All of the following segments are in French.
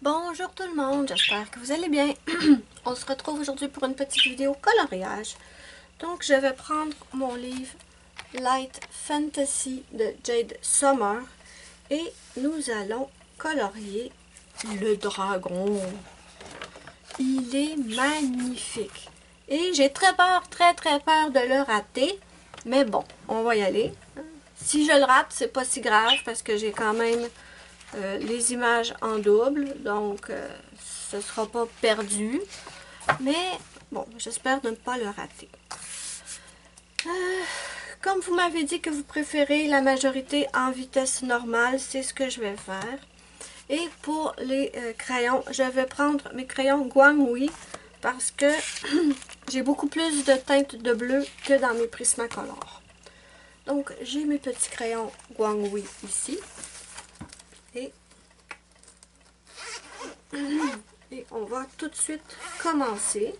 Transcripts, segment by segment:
Bonjour tout le monde, j'espère que vous allez bien. On se retrouve aujourd'hui pour une petite vidéo coloriage. Donc je vais prendre mon livre Light Fantasy de Jade Summer et nous allons colorier le dragon. Il est magnifique. Et j'ai très peur de le rater. Mais bon, on va y aller. Si je le rate, c'est pas si grave parce que j'ai quand même les images en double. Donc, ce ne sera pas perdu. Mais bon, j'espère ne pas le rater. Comme vous m'avez dit que vous préférez la majorité en vitesse normale, c'est ce que je vais faire. Et pour les crayons, je vais prendre mes crayons Guanghui parce que j'ai beaucoup plus de teintes de bleu que dans mes Prismacolor. Donc, j'ai mes petits crayons Guanghui ici. Et on va tout de suite commencer.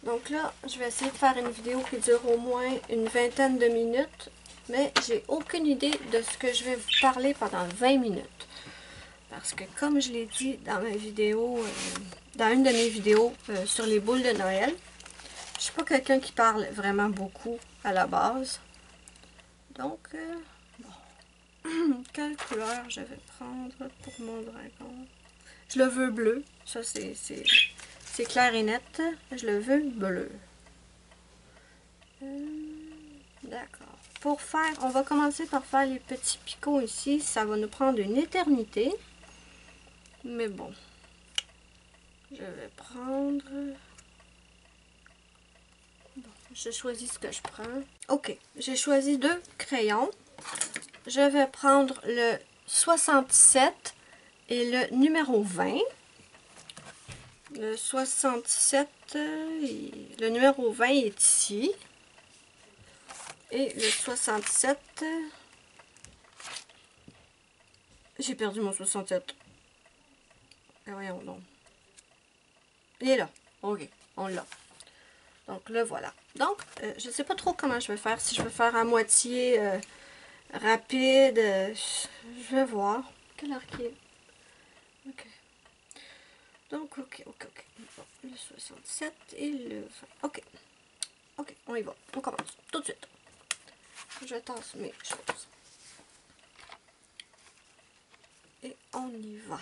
Donc là, je vais essayer de faire une vidéo qui dure au moins une vingtaine de minutes. Mais j'ai aucune idée de ce que je vais vous parler pendant 20 minutes. Parce que comme je l'ai dit dans ma vidéo, dans une de mes vidéos sur les boules de Noël, je ne suis pas quelqu'un qui parle vraiment beaucoup à la base. Donc, bon. Quelle couleur je vais prendre pour mon dragon? Je le veux bleu. Ça, c'est clair et net. Je le veux bleu. D'accord. Pour faire, on va commencer par faire les petits picots ici. Ça va nous prendre une éternité. Mais bon. Je vais prendre... Bon, je choisis ce que je prends. Ok, j'ai choisi 2 crayons. Je vais prendre le 67 et le numéro 20. Le 67, le numéro 20 est ici. Et le 67, j'ai perdu mon 67. Et voyons donc. Il est là. Ok, on l'a. Donc le voilà. Donc, je ne sais pas trop comment je vais faire. Si je vais faire à moitié rapide, je vais voir. Quelle heure qu'il est? Ok. Donc, ok. Bon, le 67 et le 20. Ok. Ok, on y va. On commence tout de suite. Je tasse mes choses. Et on y va.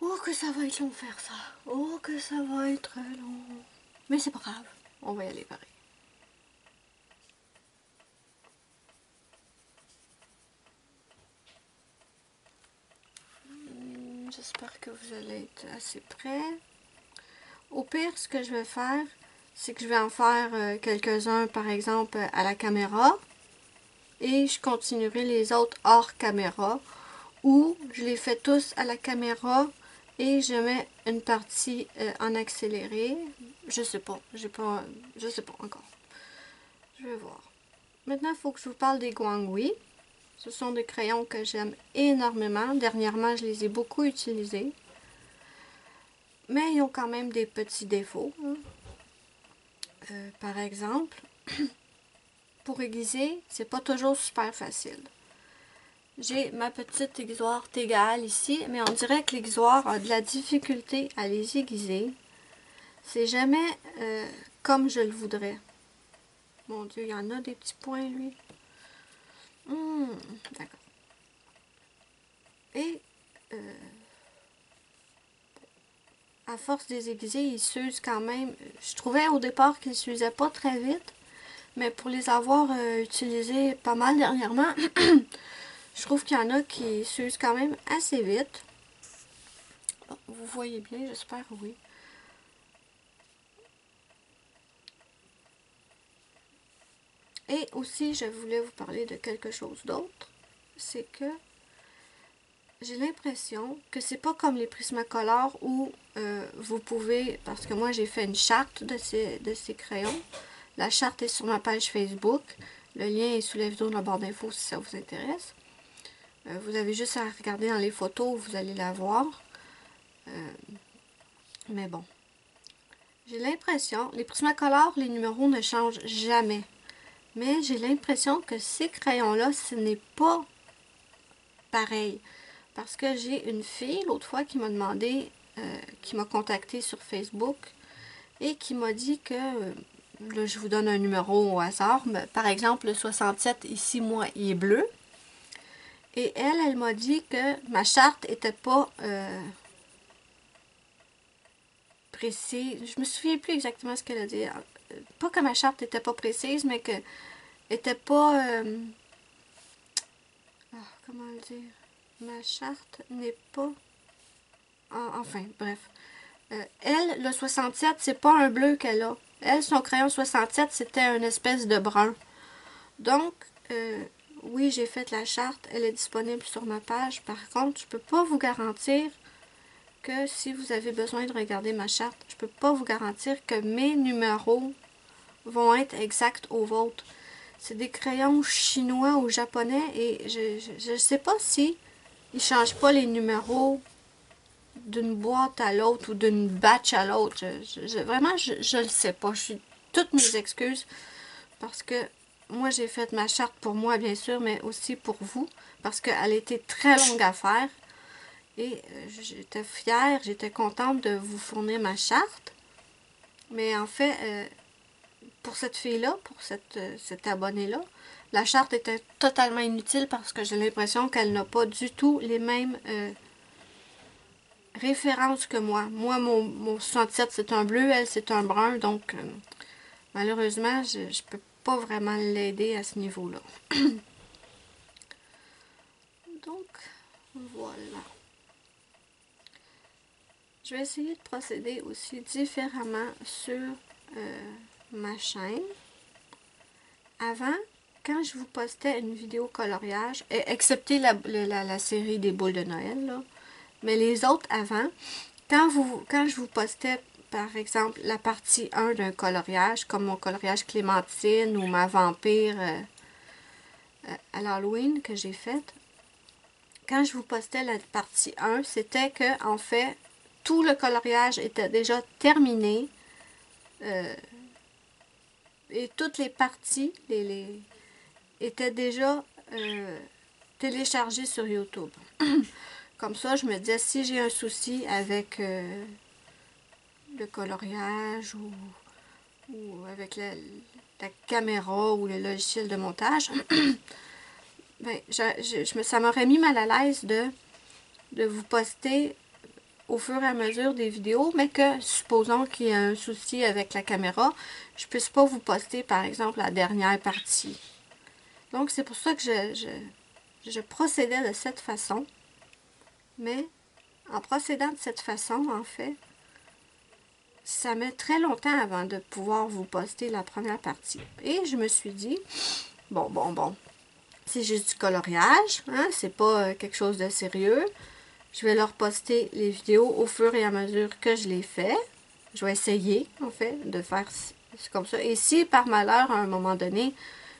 Oh, que ça va être long de faire ça. Oh, que ça va être long. Mais c'est pas grave. On va y aller pareil. J'espère que vous allez être assez prêts. Au pire, ce que je vais faire, c'est que je vais en faire quelques-uns, par exemple, à la caméra. Et je continuerai les autres hors caméra. Ou je les fais tous à la caméra et je mets une partie en accéléré. Je sais pas. Je sais pas encore. Je vais voir. Maintenant, il faut que je vous parle des Guanghui. Ce sont des crayons que j'aime énormément. Dernièrement, je les ai beaucoup utilisés. Mais ils ont quand même des petits défauts. Hein. Par exemple, pour aiguiser, c'est pas toujours super facile. J'ai ma petite aiguisoire Tegall ici, mais on dirait que l'aiguisoire a de la difficulté à les aiguiser. C'est jamais comme je le voudrais. Mon Dieu, il y en a des petits points, lui. D'accord. Et à force de les aiguiser, ils s'usent quand même. Je trouvais au départ qu'ils ne s'usaient pas très vite, mais pour les avoir utilisés pas mal dernièrement, je trouve qu'il y en a qui s'usent quand même assez vite. Bon, vous voyez bien, j'espère, oui. Et aussi, je voulais vous parler de quelque chose d'autre. C'est que j'ai l'impression que c'est pas comme les Prismacolor où vous pouvez, parce que moi j'ai fait une charte de ces crayons. La charte est sur ma page Facebook. Le lien est sous la vidéo dans la barre d'infos si ça vous intéresse. Vous avez juste à regarder dans les photos, vous allez la voir. Mais bon. J'ai l'impression, les Prismacolor, les numéros ne changent jamais. Mais j'ai l'impression que ces crayons-là, ce n'est pas pareil. Parce que j'ai une fille l'autre fois qui m'a demandé, qui m'a contacté sur Facebook et qui m'a dit que, là je vous donne un numéro au hasard, mais par exemple le 67 ici, moi, il est bleu. Et elle m'a dit que ma charte était pas précise. Je me souviens plus exactement ce qu'elle a dit. Pas que ma charte était pas précise, mais que était pas... comment le dire? Ma charte n'est pas... enfin, bref. Elle, le 67, c'est pas un bleu qu'elle a. Elle, son crayon 67, c'était une espèce de brun. Donc, oui, j'ai fait la charte. Elle est disponible sur ma page. Par contre, je peux pas vous garantir que si vous avez besoin de regarder ma charte, je peux pas vous garantir que mes numéros vont être exacts aux vôtres. C'est des crayons chinois ou japonais et je sais pas si ils changent pas les numéros d'une boîte à l'autre ou d'une batch à l'autre. Vraiment, je le sais pas. Je suis toutes mes excuses parce que moi, j'ai fait ma charte pour moi, bien sûr, mais aussi pour vous parce qu'elle était très longue à faire. Et j'étais fière, j'étais contente de vous fournir ma charte. Mais en fait, pour cette fille-là, pour cette abonnée-là, la charte était totalement inutile parce que j'ai l'impression qu'elle n'a pas du tout les mêmes références que moi. Moi, mon 67, c'est un bleu, elle, c'est un brun. Donc, malheureusement, je ne peux pas vraiment l'aider à ce niveau-là. Donc, voilà. Je vais essayer de procéder aussi différemment sur ma chaîne. Avant, quand je vous postais une vidéo coloriage, excepté la série des boules de Noël, là, mais les autres avant, quand je vous postais, par exemple, la partie 1 d'un coloriage, comme mon coloriage Clémentine ou ma vampire à l'Halloween que j'ai faite, quand je vous postais la partie 1, c'était que, en fait, tout le coloriage était déjà terminé et toutes les parties étaient déjà téléchargées sur YouTube. Comme ça, je me disais, si j'ai un souci avec le coloriage ou avec la caméra ou le logiciel de montage, ben, ça m'aurait mis mal à l'aise de vous poster au fur et à mesure des vidéos, mais que, supposons qu'il y a un souci avec la caméra, je ne puisse pas vous poster, par exemple, la dernière partie. Donc, c'est pour ça que je procédais de cette façon. Mais, en procédant de cette façon, en fait, ça met très longtemps avant de pouvoir vous poster la première partie. Et je me suis dit, bon, c'est juste du coloriage, hein, c'est pas quelque chose de sérieux. Je vais leur poster les vidéos au fur et à mesure que je les fais. Je vais essayer, en fait, de faire comme ça. Et si, par malheur, à un moment donné,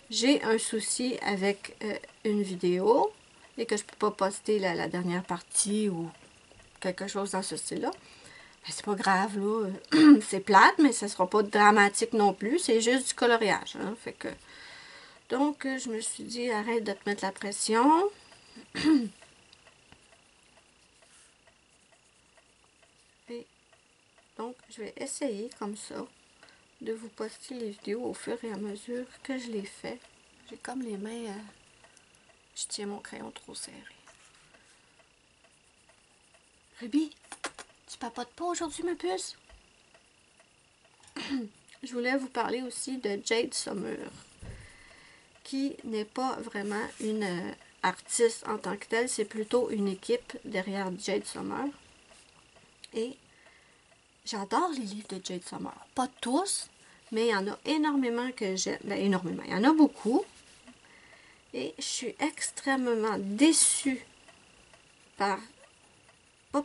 j'ai un souci avec une vidéo et que je ne peux pas poster la dernière partie ou quelque chose dans ce style-là, ben, c'est pas grave, là. C'est plate, mais ça sera pas dramatique non plus. C'est juste du coloriage, hein. Fait que... Donc, je me suis dit, arrête de te mettre la pression. Et donc, je vais essayer comme ça de vous poster les vidéos au fur et à mesure que je les fais. J'ai comme les mains... je tiens mon crayon trop serré. Ruby, tu papotes pas aujourd'hui, ma puce? Je voulais vous parler aussi de Jade Summer, qui n'est pas vraiment une artiste en tant que telle, c'est plutôt une équipe derrière Jade Summer. Et j'adore les livres de Jade Summer. Pas tous, mais il y en a énormément que j'aime. Ben, énormément, il y en a beaucoup. Et je suis extrêmement déçue pas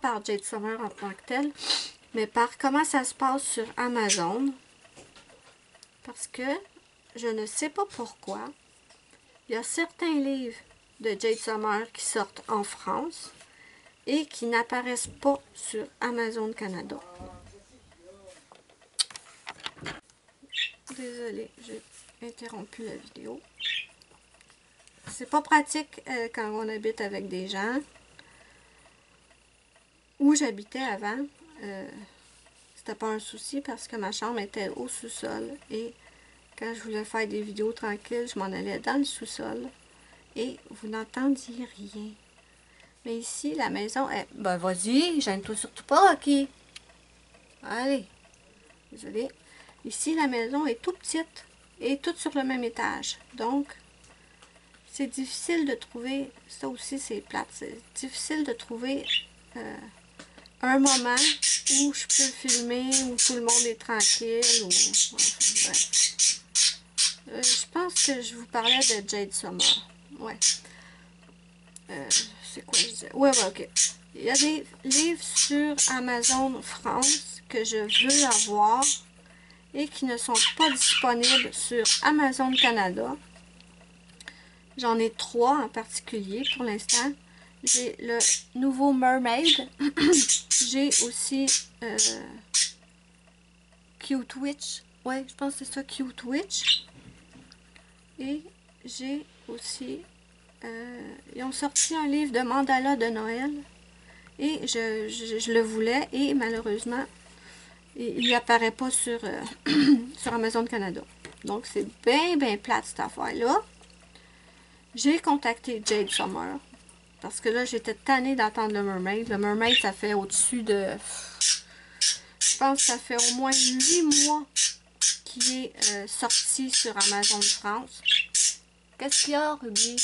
par Jade Summer en tant que telle, mais par comment ça se passe sur Amazon. Parce que je ne sais pas pourquoi. Il y a certains livres de Jade Summer qui sortent en France et qui n'apparaissent pas sur Amazon Canada. Désolée, j'ai interrompu la vidéo. C'est pas pratique quand on habite avec des gens. où j'habitais avant, c'était pas un souci parce que ma chambre était au sous-sol. Et quand je voulais faire des vidéos tranquilles, je m'en allais dans le sous-sol. Et vous n'entendiez rien. Mais ici, la maison est... Ben, vas-y, gêne-toi surtout pas, ok? Allez. Désolée. Ici, la maison est toute petite et toute sur le même étage. Donc, c'est difficile de trouver... Ça aussi, c'est plate. C'est difficile de trouver un moment où je peux filmer, où tout le monde est tranquille. Ou... Enfin, bref. Je pense que je vous parlais de Jade Summer. Ouais. C'est quoi je disais? Ouais, ok. Il y a des livres sur Amazon France que je veux avoir et qui ne sont pas disponibles sur Amazon Canada. J'en ai 3 en particulier pour l'instant. J'ai le nouveau Mermaid. J'ai aussi Cute Witch. Ouais, je pense que c'est ça, Cute Witch. Et j'ai aussi... ils ont sorti un livre de mandala de Noël. Et je le voulais. Et malheureusement, il n'apparaît pas sur, sur Amazon Canada. Donc, c'est bien plate cette affaire-là. J'ai contacté Jade Summer. Parce que là, j'étais tannée d'entendre le Mermaid. Le Mermaid, ça fait au-dessus de... Je pense que ça fait au moins 8 mois qu'il est sorti sur Amazon France. Qu'est-ce qu'il y a, Ruby?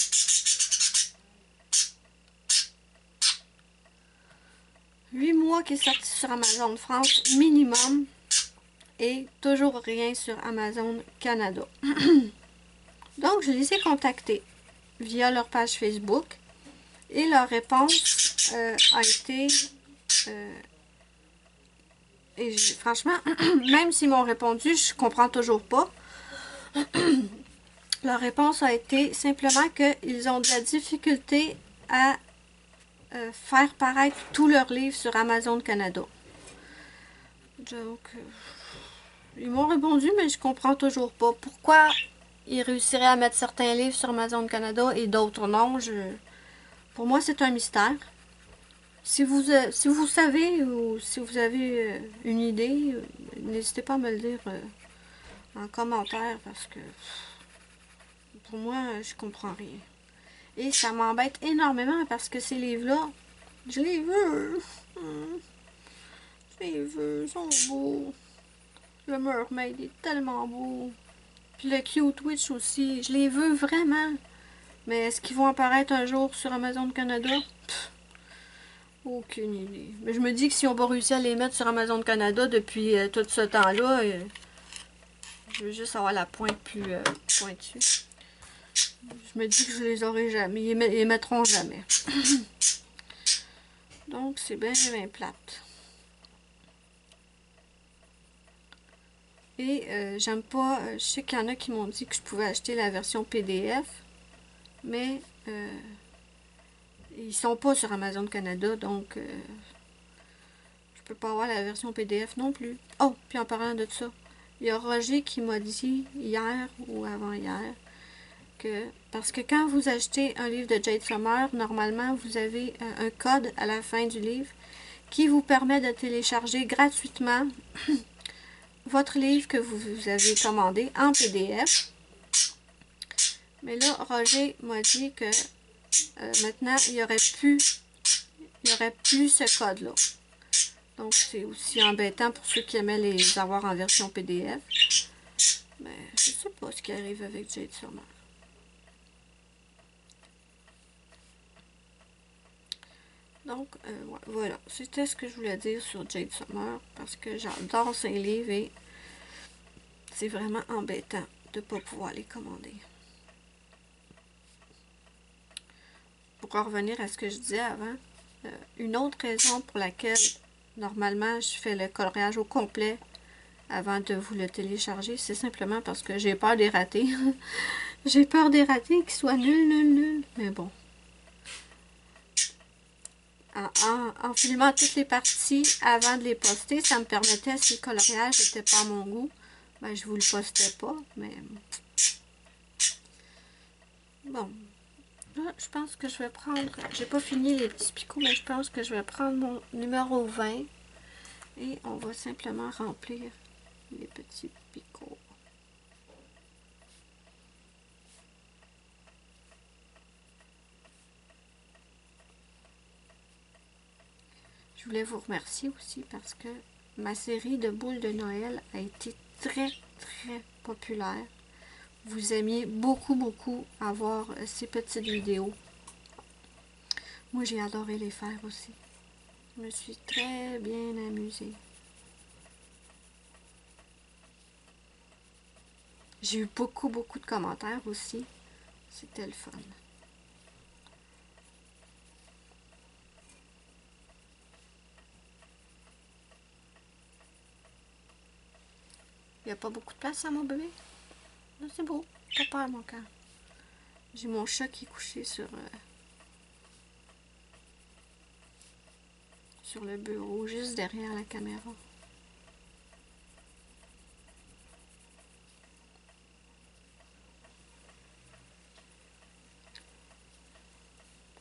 Huit mois qu'il est sorti sur Amazon France, minimum. Et toujours rien sur Amazon Canada. Donc, je les ai contactés via leur page Facebook. Et leur réponse a été... et franchement, même s'ils m'ont répondu, je comprends toujours pas. Leur réponse a été simplement qu'ils ont de la difficulté à faire paraître tous leurs livres sur Amazon Canada. Donc, ils m'ont répondu, mais je comprends toujours pas. Pourquoi ils réussiraient à mettre certains livres sur Amazon Canada et d'autres non? Pour moi, c'est un mystère. Si vous savez ou si vous avez une idée, n'hésitez pas à me le dire en commentaire parce que pour moi, je comprends rien. Et ça m'embête énormément parce que ces livres-là, je les veux. Je les veux, ils sont beaux. Le Mermaid est tellement beau. Puis le Cute Witch aussi, je les veux vraiment. Mais est-ce qu'ils vont apparaître un jour sur Amazon Canada? Pff, aucune idée. Mais je me dis que si on va réussir à les mettre sur Amazon Canada depuis tout ce temps-là, je veux juste avoir la pointe plus pointue. Je me dis que je les aurai jamais. Ils les mettront jamais. Donc, c'est bien plate. Et j'aime pas... je sais qu'il y en a qui m'ont dit que je pouvais acheter la version PDF. Mais ils sont pas sur Amazon Canada. Donc, je peux pas avoir la version PDF non plus. Oh, puis en parlant de ça, il y a Roger qui m'a dit hier ou avant-hier que parce que quand vous achetez un livre de Jade Summer, normalement vous avez un code à la fin du livre qui vous permet de télécharger gratuitement votre livre que vous avez commandé en PDF. Mais là, Roger m'a dit que maintenant, il n'y aurait plus ce code-là. Donc, c'est aussi embêtant pour ceux qui aimaient les avoir en version PDF. Mais je ne sais pas ce qui arrive avec Jade Summer. Donc, voilà. C'était ce que je voulais dire sur Jade Summer. Parce que j'adore ses livres et c'est vraiment embêtant de ne pas pouvoir les commander. Pour en revenir à ce que je disais avant, une autre raison pour laquelle normalement je fais le coloriage au complet avant de vous le télécharger, c'est simplement parce que j'ai peur des ratés. J'ai peur des ratés qui soient nuls. Mais bon. En filmant toutes les parties avant de les poster, ça me permettait, si le coloriage n'était pas à mon goût, ben je vous le postais pas, mais bon. Là, je pense que je vais prendre... J'ai pas fini les petits picots, mais je pense que je vais prendre mon numéro 20 et on va simplement remplir les petits picots. Je voulais vous remercier aussi parce que ma série de boules de Noël a été très populaire. Vous aimiez beaucoup à voir ces petites vidéos. Moi, j'ai adoré les faire aussi. Je me suis très bien amusée. J'ai eu beaucoup de commentaires aussi. C'était le fun. Il n'y a pas beaucoup de place à mon bébé? Non, c'est beau. Pas peur, mon cœur. J'ai mon chat qui est couché sur le bureau, juste derrière la caméra.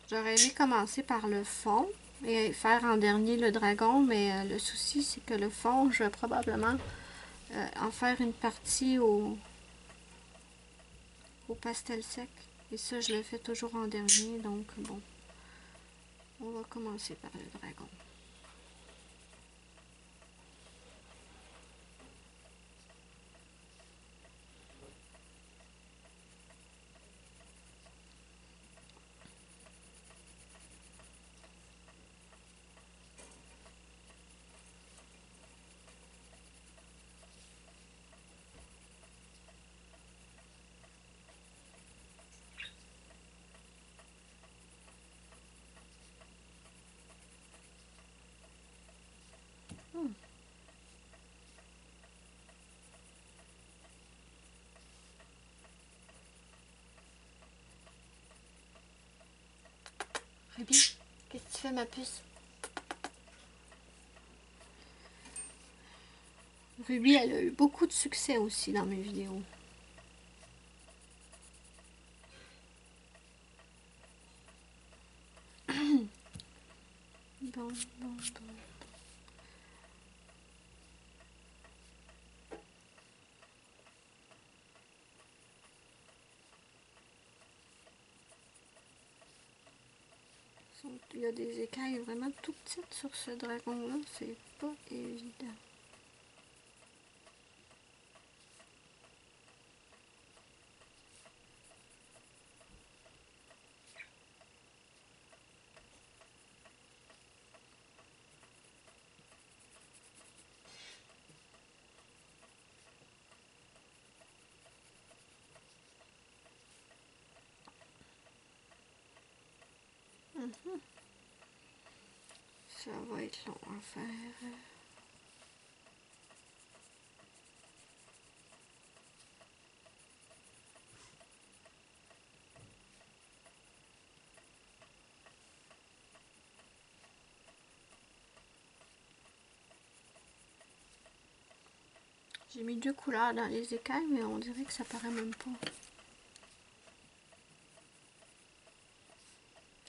J'aurais aimé commencer par le fond et faire en dernier le dragon, mais le souci, c'est que le fond, je vais probablement en faire une partie au pastel sec. Et ça, je le fais toujours en dernier, donc bon. On va commencer par le dragon. Ruby, qu'est-ce que tu fais, ma puce? Ruby, elle a eu beaucoup de succès aussi dans mes vidéos. Bon. Il y a des écailles vraiment tout petites sur ce dragon-là. C'est pas évident. Ça va être long à faire. J'ai mis 2 couleurs dans les écailles, mais on dirait que ça paraît même pas.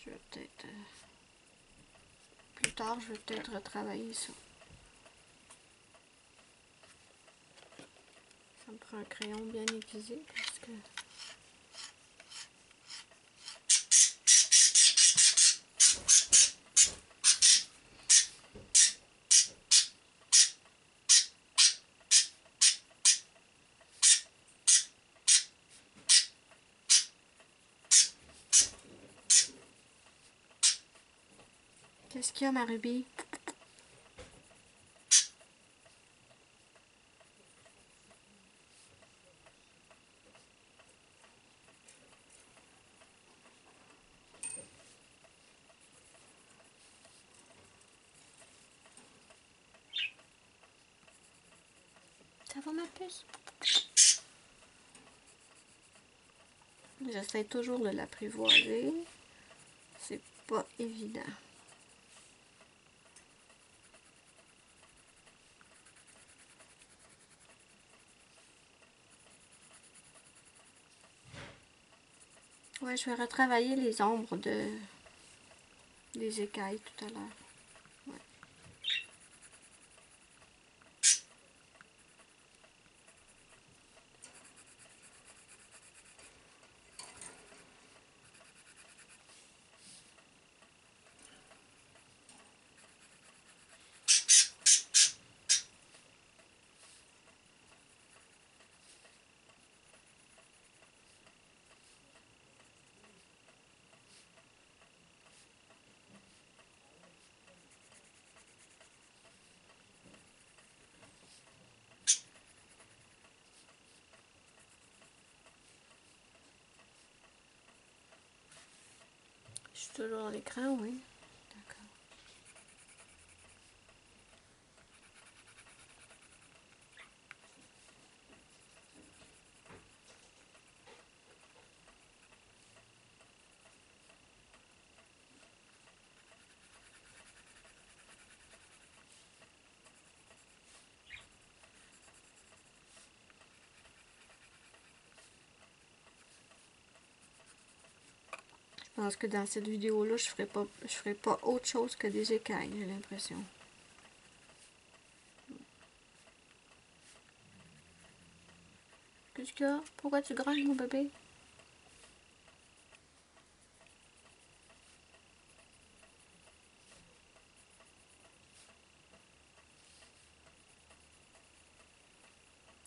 Je vais peut-être... plus tard, je vais peut-être retravailler ça. Ça me prend un crayon bien aiguisé parce que... Qu'est-ce qu'il y a, ma Ruby? Ça va, ma puce? J'essaie toujours de l'apprivoiser. C'est pas évident. Ouais, je vais retravailler les ombres des écailles tout à l'heure. Ouais. Je suis toujours à l'écran, oui. D'accord. Je pense que dans cette vidéo-là, je ferai pas autre chose que des écailles, j'ai l'impression. Qu'est-ce qu'il y a? Pourquoi tu grognes, mon bébé?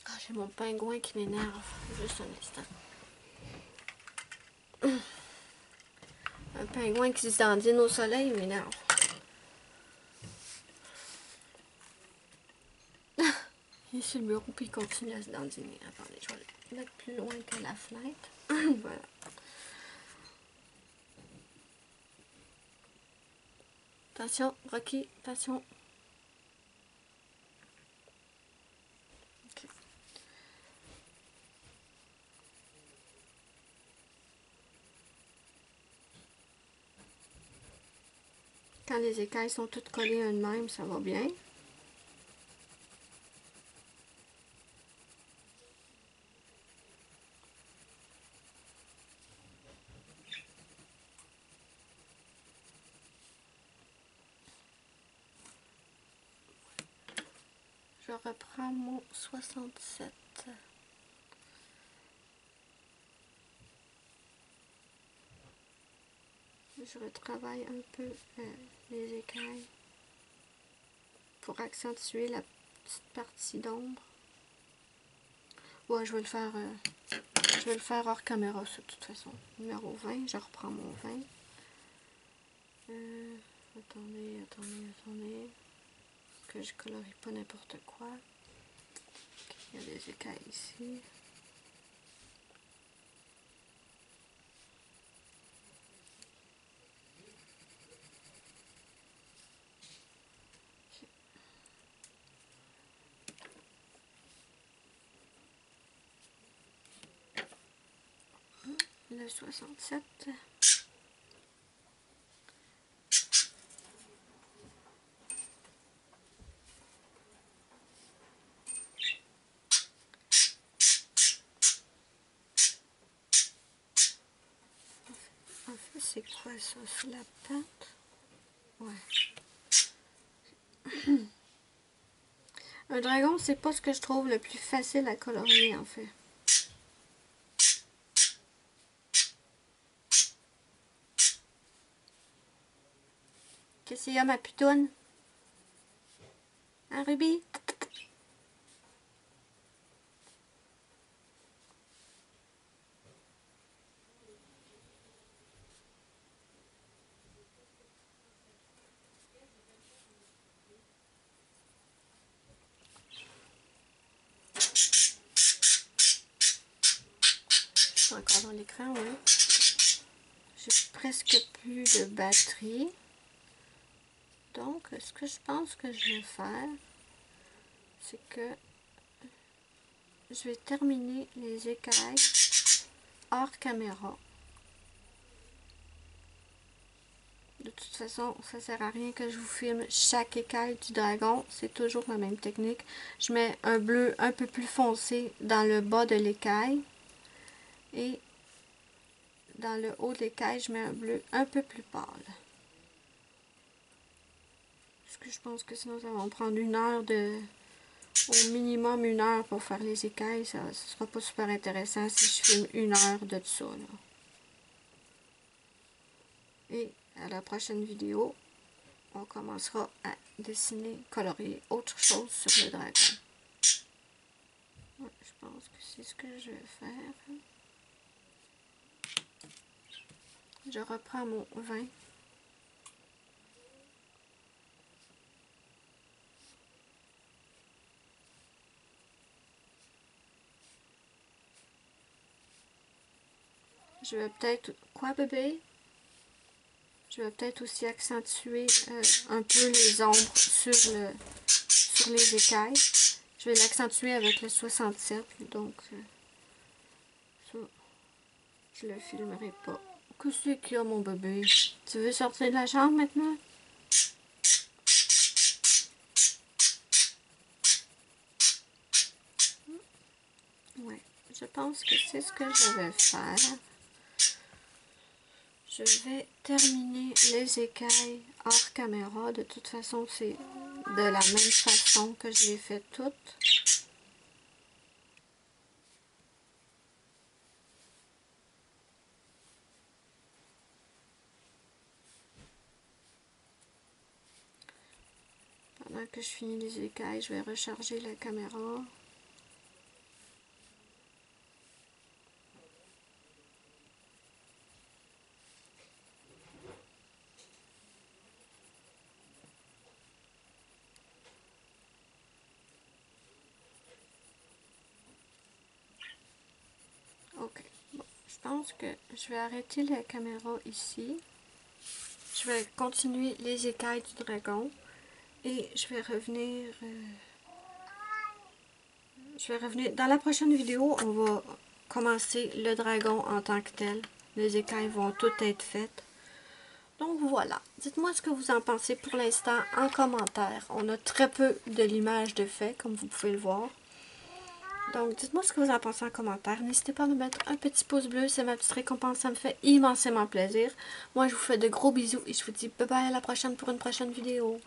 Ah, j'ai mon pingouin qui m'énerve. Juste un instant. Un pingouin qui se dandine au soleil m'énerve. Il est sur le bureau puis il continue à se dandiner. Attendez, je vais le mettre plus loin que la fenêtre. Voilà. Attention, Rocky, attention. Okay. Quand les écailles sont toutes collées à elles-mêmes, ça va bien. Je reprends mon 67. Je retravaille un peu les écailles pour accentuer la petite partie d'ombre. Ouais, je vais le faire hors caméra, ça, de toute façon. Numéro 20, je reprends mon 20. Attendez. Que je colorie pas n'importe quoi. Il y a des écailles ici. Le 67. En fait, c'est quoi ça? C'est la pâte? Ouais. Un dragon, c'est pas ce que je trouve le plus facile à colorier, en fait. Qu'est-ce qu'il y a, ma putoune? Hein, Ruby? Je suis encore dans l'écran, oui. J'ai presque plus de batterie. Donc, ce que je pense que je vais faire, c'est que je vais terminer les écailles hors caméra. De toute façon, ça sert à rien que je vous filme chaque écaille du dragon. C'est toujours la même technique. Je mets un bleu un peu plus foncé dans le bas de l'écaille. Et dans le haut de l'écaille, je mets un bleu un peu plus pâle. Parce que je pense que sinon ça va me prendre au minimum 1 heure pour faire les écailles. Ça ne sera pas super intéressant si je filme 1 heure de ça, là. Et à la prochaine vidéo, on commencera à dessiner, colorier autre chose sur le dragon. Ouais, je pense que c'est ce que je vais faire. Je reprends mon vin. Je vais peut-être... Quoi, bébé? Je vais peut-être aussi accentuer un peu les ombres sur les écailles. Je vais l'accentuer avec le 67, donc ça, je le filmerai pas. Qu'est-ce qu'il y a, mon bébé? Tu veux sortir de la chambre maintenant? Ouais, je pense que c'est ce que je vais faire. Je vais terminer les écailles hors caméra. De toute façon, c'est de la même façon que je les fais toutes. Pendant que je finis les écailles, je vais recharger la caméra. Ok, bon, je pense que je vais arrêter la caméra ici. Je vais continuer les écailles du dragon et je vais revenir dans la prochaine vidéo. On va commencer le dragon en tant que tel. Les écailles vont toutes être faites. Donc voilà, dites-moi ce que vous en pensez pour l'instant en commentaire. On a très peu de l'image de fait, comme vous pouvez le voir. Donc dites-moi ce que vous en pensez en commentaire. N'hésitez pas à me mettre un petit pouce bleu, c'est ma petite récompense, ça me fait immensément plaisir. Moi je vous fais de gros bisous et je vous dis bye bye à la prochaine pour une prochaine vidéo.